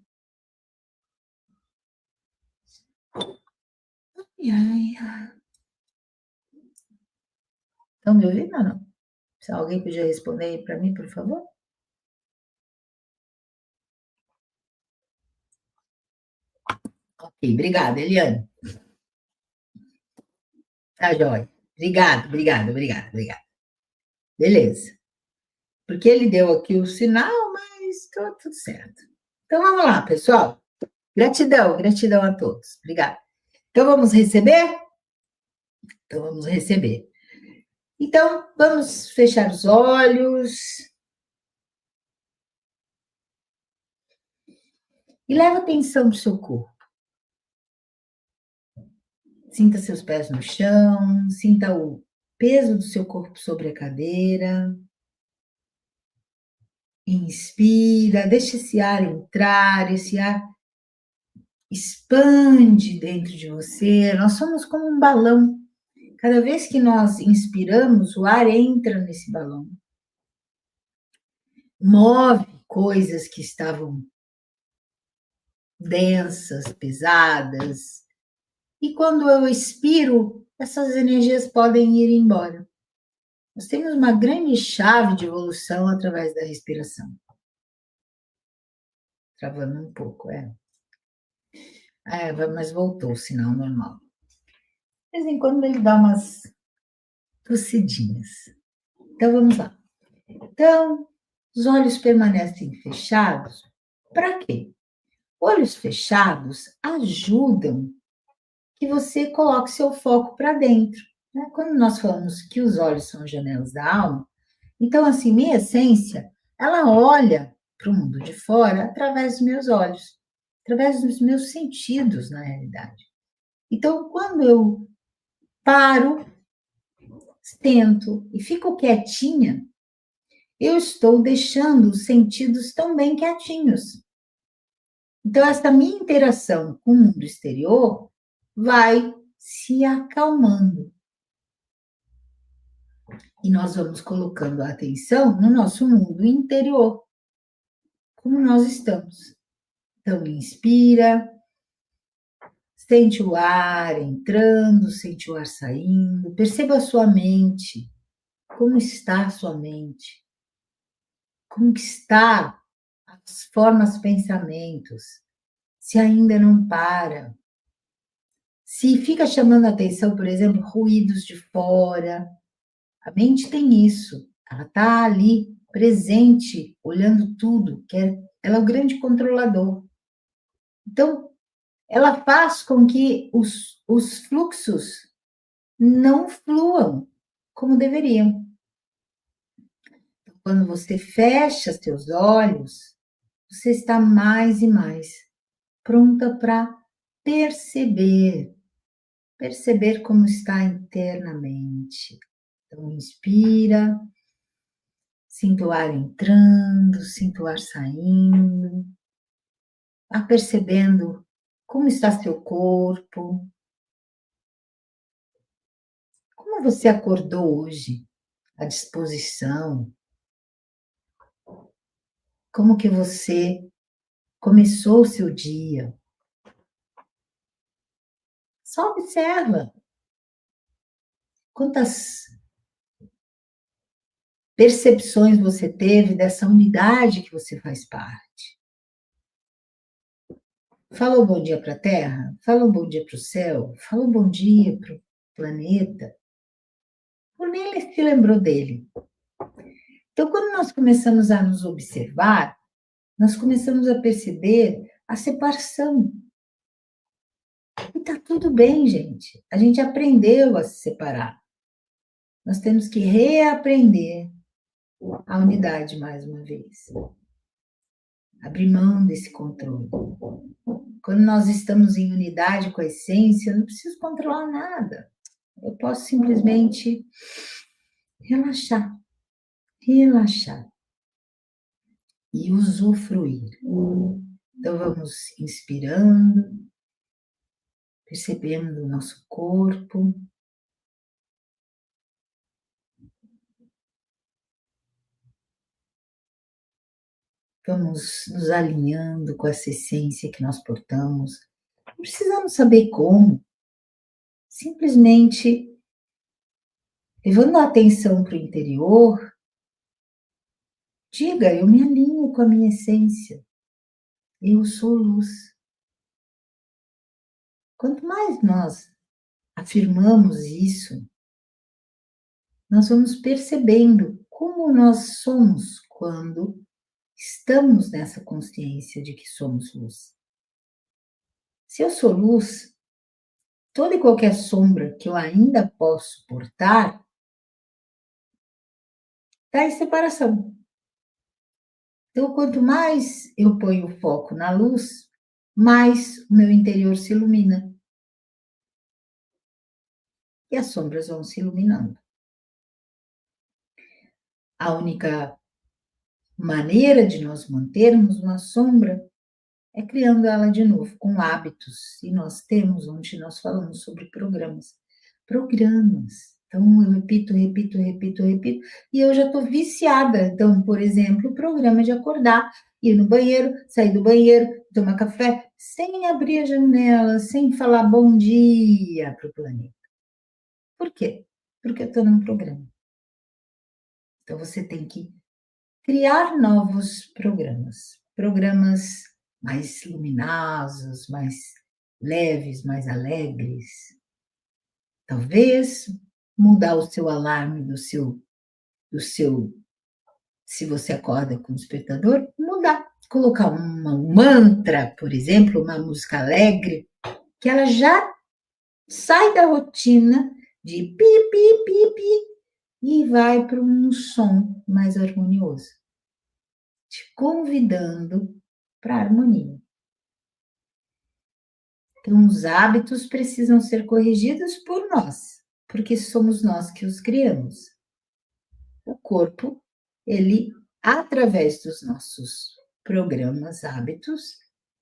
Estão me ouvindo ou não? Se alguém podia responder aí para mim, por favor? Ok, obrigada, Eliane. Tá, joia. Obrigada. Beleza. Porque ele deu aqui o sinal, mas tá tudo certo. Então, vamos lá, pessoal. Gratidão a todos. Obrigada. Então, vamos receber? Então, vamos receber. Então, vamos fechar os olhos. E leva atenção para o seu corpo. Sinta seus pés no chão, sinta o peso do seu corpo sobre a cadeira. Inspira, deixa esse ar entrar, esse ar expande dentro de você. Nós somos como um balão. Cada vez que nós inspiramos, o ar entra nesse balão. Move coisas que estavam densas, pesadas. E quando eu expiro, essas energias podem ir embora. Nós temos uma grande chave de evolução através da respiração. Travando um pouco, mas voltou o sinal normal. De vez em quando ele dá umas tossidinhas. Então, vamos lá. Então, os olhos permanecem fechados. Para quê? Olhos fechados ajudam que você coloque seu foco para dentro. Né? Quando nós falamos que os olhos são as janelas da alma, então, assim, minha essência, ela olha para o mundo de fora através dos meus olhos, através dos meus sentidos, na realidade. Então, quando eu paro, tento e fico quietinha, eu estou deixando os sentidos também quietinhos. Então, essa minha interação com o mundo exterior vai se acalmando. E nós vamos colocando a atenção no nosso mundo interior, como nós estamos. Então, inspira, sente o ar entrando, sente o ar saindo, perceba a sua mente, como está a sua mente, como está as formas pensamentos, se ainda não para, se fica chamando a atenção, por exemplo, ruídos de fora, a mente tem isso, ela está ali, presente, olhando tudo, ela é o grande controlador. Então, ela faz com que os fluxos não fluam como deveriam. Quando você fecha seus olhos, você está mais e mais pronta para perceber como está internamente. Então, inspira, sinta o ar entrando, sinta o ar saindo, vá percebendo como está seu corpo, como você acordou hoje, a disposição, como que você começou o seu dia. Só observa quantas percepções você teve dessa unidade que você faz parte. Fala um bom dia para a Terra, fala um bom dia para o céu, fala um bom dia para o planeta. Ou nem ele se lembrou dele. Então, quando nós começamos a nos observar, nós começamos a perceber a separação. E tá tudo bem, gente. A gente aprendeu a se separar. Nós temos que reaprender a unidade mais uma vez. Abrir mão desse controle. Quando nós estamos em unidade com a essência, eu não preciso controlar nada. Eu posso simplesmente relaxar. Relaxar. E usufruir. Então, vamos inspirando, percebendo o nosso corpo. Vamos nos alinhando com essa essência que nós portamos. Não precisamos saber como. Simplesmente levando a atenção para o interior, diga, eu me alinho com a minha essência. Eu sou luz. Quanto mais nós afirmamos isso, nós vamos percebendo como nós somos quando estamos nessa consciência de que somos luz. Se eu sou luz, toda e qualquer sombra que eu ainda posso portar está em separação. Então, quanto mais eu ponho o foco na luz, mais o meu interior se ilumina. E as sombras vão se iluminando. A única maneira de nós mantermos uma sombra é criando ela de novo, com hábitos. E nós temos, onde nós falamos sobre programas. Programas. Então, eu repito, e eu já estou viciada. Então, por exemplo, o programa de acordar, ir no banheiro, sair do banheiro, tomar café, sem abrir a janela, sem falar bom dia para o planeta. Por quê? Porque eu estou num programa. Então, você tem que criar novos programas. Programas mais luminosos, mais leves, mais alegres. Talvez mudar o seu alarme se você acorda com o despertador, mudar. Colocar um mantra, por exemplo, uma música alegre, que ela já sai da rotina de pi, pi, pi, pi e vai para um som mais harmonioso, te convidando para a harmonia. Então, os hábitos precisam ser corrigidos por nós, porque somos nós que os criamos. O corpo, ele, através dos nossos programas, hábitos,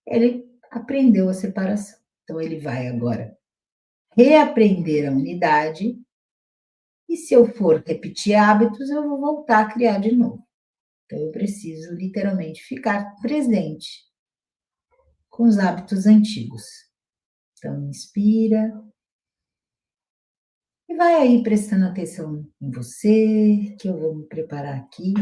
ele aprendeu a separação. Então, ele vai agora reaprender a unidade, e se eu for repetir hábitos, eu vou voltar a criar de novo. Então, eu preciso literalmente ficar presente com os hábitos antigos. Então, inspira e vai aí prestando atenção em você, que eu vou me preparar aqui.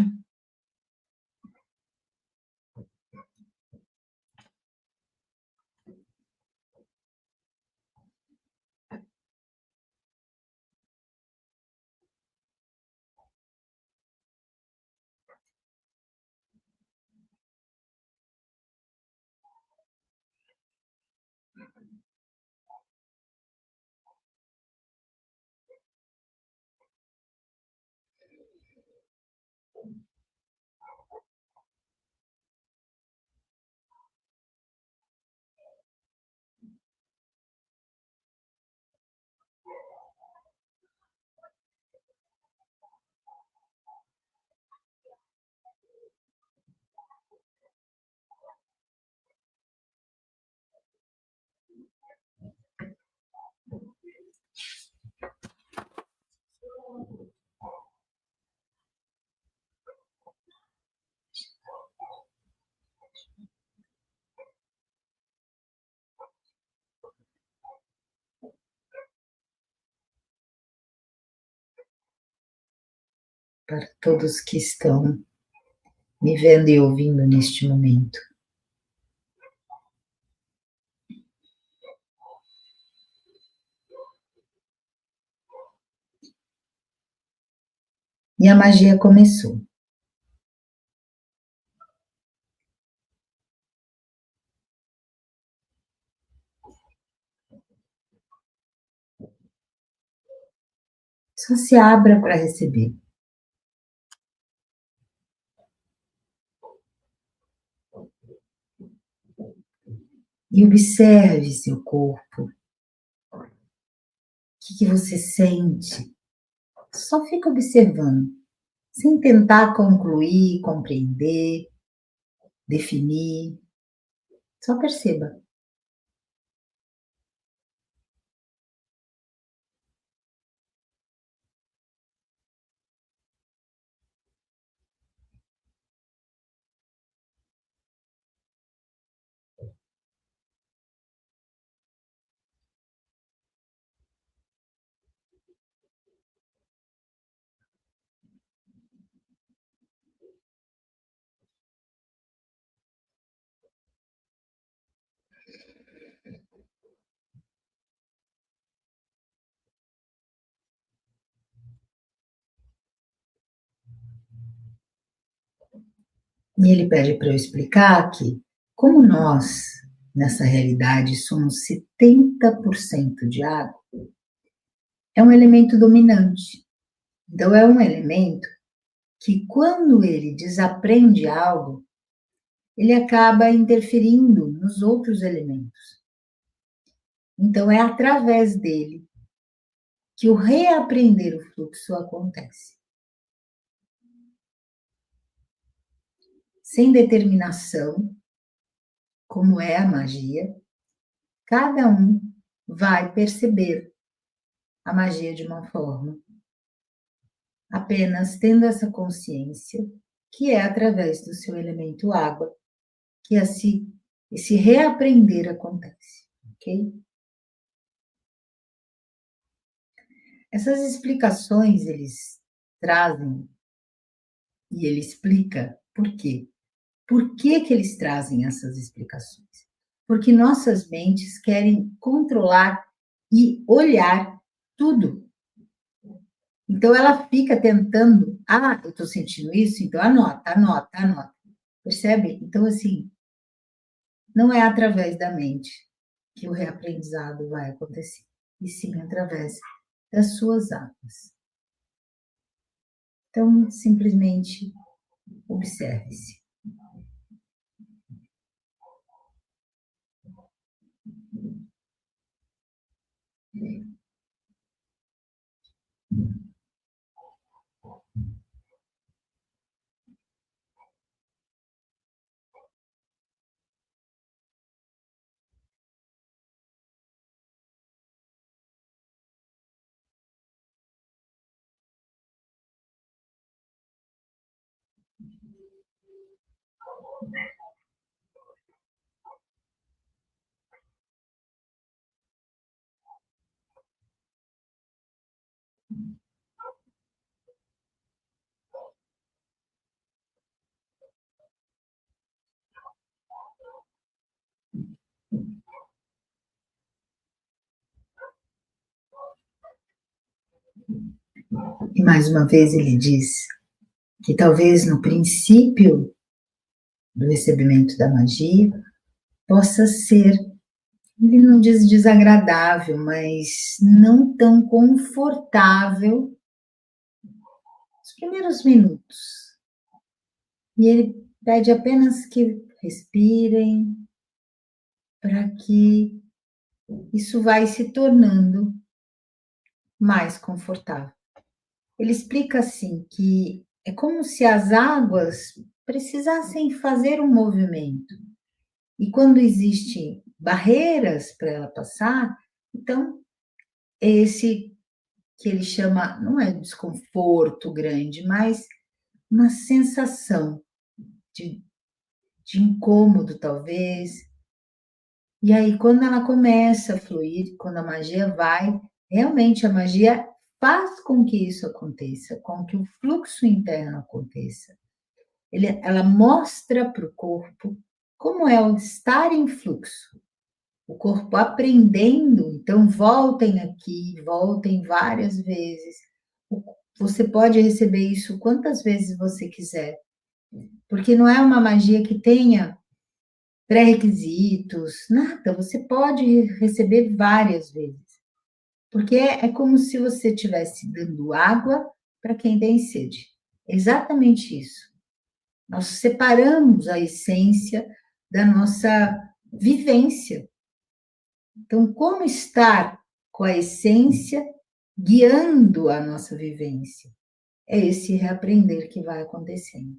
Para todos que estão me vendo e ouvindo neste momento. E a magia começou. Só se abra para receber. E observe seu corpo. O que você sente? Só fica observando, sem tentar concluir, compreender, definir. Só perceba. E ele pede para eu explicar que, como nós, nessa realidade, somos 70% de água, é um elemento dominante. Então, é um elemento que, quando ele desaprende algo, ele acaba interferindo nos outros elementos. Então, é através dele que o reaprender o fluxo acontece. Sem determinação, como é a magia, cada um vai perceber a magia de uma forma, apenas tendo essa consciência que é através do seu elemento água que esse reaprender acontece, ok? Essas explicações eles trazem e ele explica por quê. Por que que eles trazem essas explicações? Porque nossas mentes querem controlar e olhar tudo. Então ela fica tentando, eu estou sentindo isso, então anota, anota, anota. Percebe? Então, assim, não é através da mente que o reaprendizado vai acontecer. e sim através das suas águas. Então, simplesmente observe-se. E mais uma vez ele diz que talvez no princípio do recebimento da magia possa ser, ele não diz desagradável, mas não tão confortável os primeiros minutos. E ele pede apenas que respirem para que isso vai se tornando mais confortável. Ele explica assim que é como se as águas precisassem fazer um movimento. E quando existem barreiras para ela passar, então esse que ele chama, não é desconforto grande, mas uma sensação de, de incômodo, talvez. E aí, quando ela começa a fluir, quando a magia vai, realmente a magia faz com que isso aconteça, com que o fluxo interno aconteça. Ela mostra para o corpo como é o estar em fluxo. O corpo aprendendo, então voltem aqui, voltem várias vezes. Você pode receber isso quantas vezes você quiser, porque não é uma magia que tenha pré-requisitos, nada, você pode receber várias vezes, porque é como se você estivesse dando água para quem tem sede. É exatamente isso. Nós separamos a essência da nossa vivência. Então, como estar com a essência guiando a nossa vivência? É esse reaprender que vai acontecendo.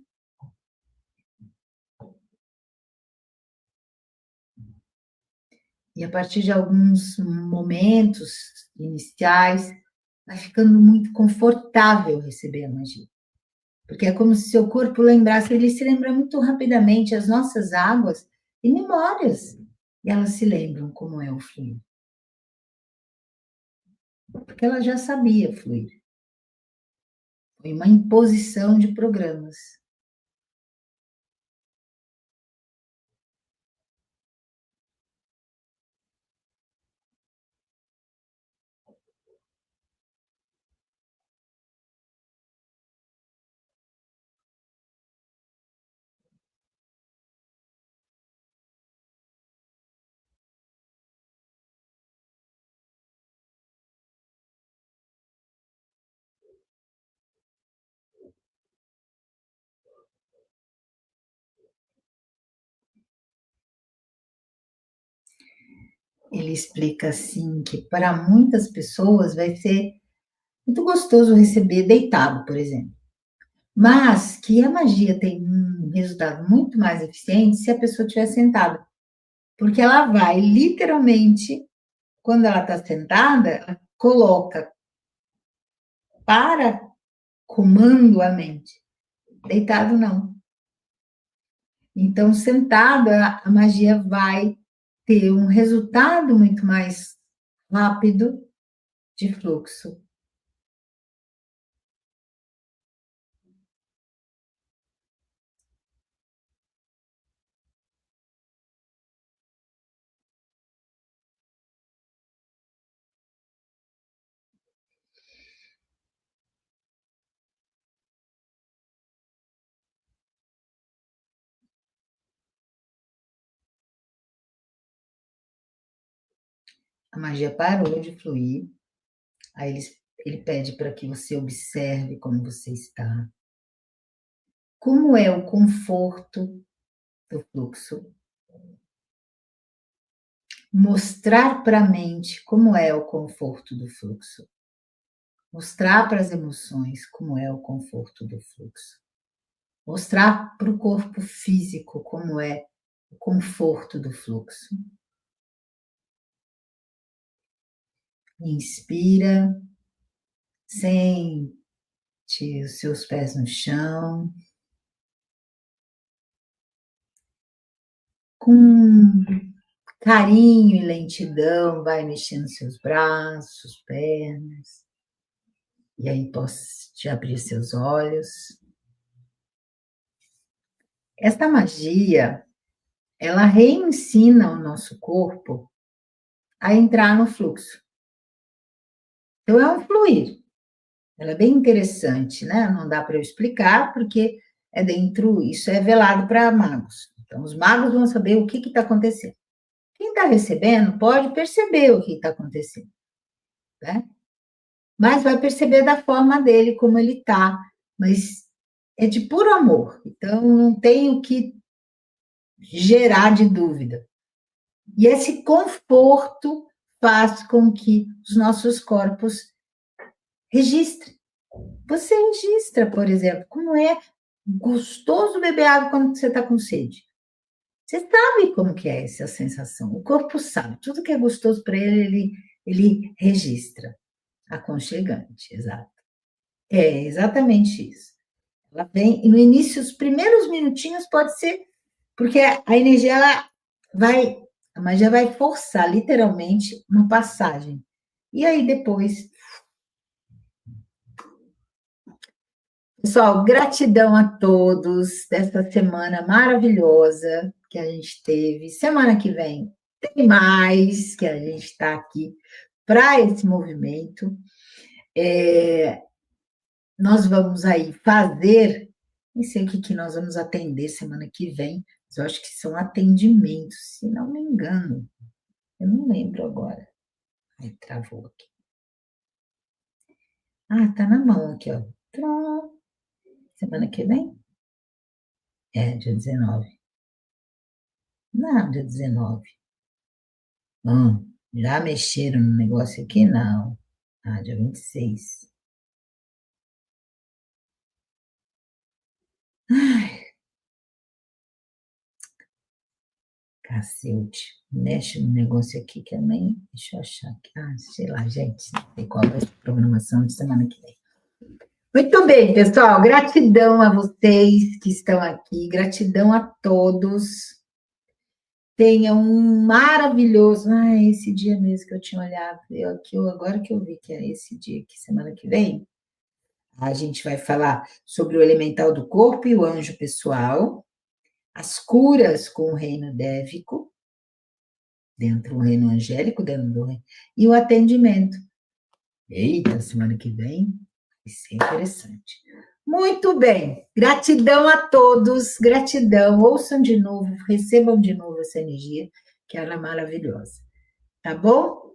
E a partir de alguns momentos iniciais, vai ficando muito confortável receber a magia. Porque é como se seu corpo lembrasse, ele se lembra muito rapidamente, as nossas águas e memórias. E elas se lembram como é o fluir. Porque ela já sabia fluir. Foi uma imposição de programas. Ele explica assim que para muitas pessoas vai ser muito gostoso receber deitado, por exemplo. Mas que a magia tem um resultado muito mais eficiente se a pessoa estiver sentada. Porque ela vai literalmente, quando ela está sentada, ela coloca para comando a mente. Deitado não. Então, sentada, a magia vai ter um resultado muito mais rápido de fluxo. a magia parou de fluir. Aí ele pede para que você observe como você está. Como é o conforto do fluxo? Mostrar para a mente como é o conforto do fluxo. Mostrar para as emoções como é o conforto do fluxo. Mostrar para o corpo físico como é o conforto do fluxo. Inspira, sente os seus pés no chão. Com carinho e lentidão, vai mexendo seus braços, pernas. E aí pode abrir seus olhos. Esta magia, ela reensina o nosso corpo a entrar no fluxo. Então, é um fluir. Ela é bem interessante, né? Não dá para eu explicar, porque é dentro, isso é velado para magos. Então, os magos vão saber o que está acontecendo. Quem está recebendo pode perceber o que está acontecendo, né? Mas vai perceber da forma dele, como ele está. Mas é de puro amor, então não tem o que gerar de dúvida. E esse conforto faz com que os nossos corpos registrem. Você registra, por exemplo, como é gostoso beber água quando você está com sede. Você sabe como que é essa sensação. O corpo sabe. Tudo que é gostoso para ele registra. Aconchegante, exato. É exatamente isso. Ela vem, e no início, os primeiros minutinhos pode ser, porque a energia, a magia vai forçar, literalmente, uma passagem. E aí, depois... Pessoal, gratidão a todos dessa semana maravilhosa que a gente teve. Semana que vem tem mais, que a gente está aqui para esse movimento. Nós vamos aí fazer, nem sei o que nós vamos atender semana que vem, mas eu acho que são atendimentos, se não me engano. Eu não lembro agora. Ai, travou aqui. Ah, tá na mão aqui, ó. Semana que vem? É, dia 19. Não, dia 19. Já mexeram no negócio aqui? Não. Ah, dia 26. Ai, cacete. Mexe no negócio aqui que eu nem... Deixa eu achar aqui. Ah, sei lá, gente. Não sei qual vai ser a programação de semana que vem. Muito bem, pessoal. Gratidão a vocês que estão aqui. Gratidão a todos. Tenham um maravilhoso... Ah, esse dia mesmo que eu tinha olhado. Agora que eu vi que é esse dia aqui, semana que vem. A gente vai falar sobre o elemental do corpo e o anjo pessoal, as curas com o reino dévico, dentro do reino angélico, dentro do reino, e o atendimento. Eita, semana que vem vai ser interessante. Muito bem, gratidão a todos, gratidão, ouçam de novo, recebam de novo essa energia, que ela é maravilhosa, tá bom?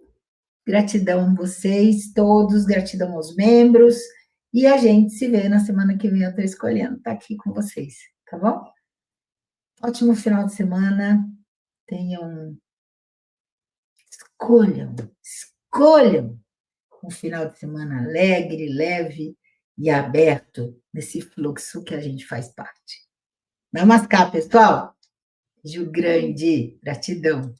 Gratidão a vocês todos, gratidão aos membros, e a gente se vê na semana que vem, eu estou escolhendo estar aqui com vocês, tá bom? Ótimo final de semana, escolham um final de semana alegre, leve e aberto nesse fluxo que a gente faz parte. Namaskar, pessoal. Beijo grande, gratidão.